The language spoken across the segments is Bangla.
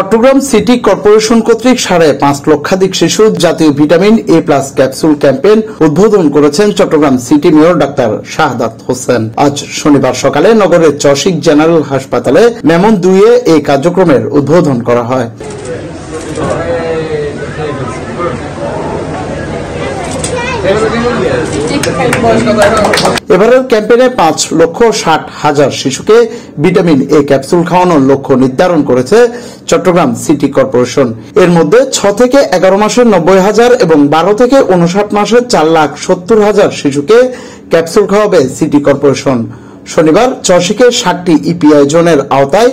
চট্টগ্রাম সিটি কর্পোরেশন কর্তৃক 5.5 লক্ষাধিক শিশু জাতীয় vitamin A plus capsule campaign উদ্বোধন করেছেন Chittagong city mayor doctor Shahadat Hossain. আজ শনিবার সকালে নগরের চসিক জেনারেল হাসপাতালে মেমন 2-এ এই কার্যক্রমের উদ্বোধন করা হয়। এবারের ক্যাম্পেইনে 5,60,000 শিশুকে ভিটামিন এ ক্যাপসুল খাওয়ানোর লক্ষ্য নির্ধারণ করেছে চট্টগ্রাম সিটি কর্পোরেশন। এর মধ্যে 6 থেকে 11 মাসের 90,000 এবং 12 থেকে 59 মাসের 4,70,000 শিশুকে ক্যাপসুল খাওয়াবে সিটি কর্পোরেশন। শনিবার চসিকের 60টি ইপিআই জোনের আওতায়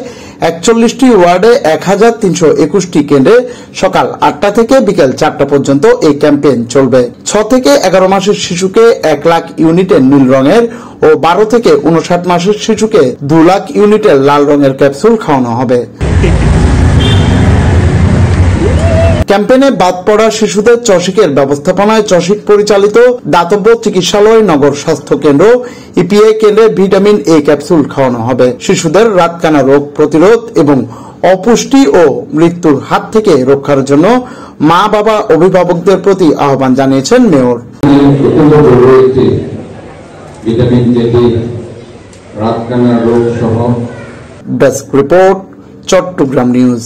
41টি ওয়ার্ডে 1,321টি কেন্দ্রে সকাল 8টা থেকে বিকেল 4টা পর্যন্ত এই ক্যাম্পেইন চলবে। 6 থেকে 11 মাসের শিশুকে 1 লাখ ইউনিটের নীল রঙের ও 12 থেকে 59 মাসের শিশুকে 2 লাখ ইউনিটের লাল রঙের ক্যাপসুল খাওয়ানো হবে। ক্যাম্পেইনে বাদ পড়া শিশুদের চসিকের ব্যবস্থাপনায় চসিক পরিচালিত দাতব্য চিকিৎসালয়, নগর স্বাস্থ্য কেন্দ্র, ইপিআই কেন্দ্রে ভিটামিন এ ক্যাপসুল খাওয়ানো হবে। শিশুদের রাতকানা রোগ প্রতিরোধ এবং অপুষ্টি ও মৃত্যুর হাত থেকে রক্ষার জন্য মা বাবা অভিভাবকদের প্রতি আহ্বান জানিয়েছেন মেয়র। Desk report, Chattogram news.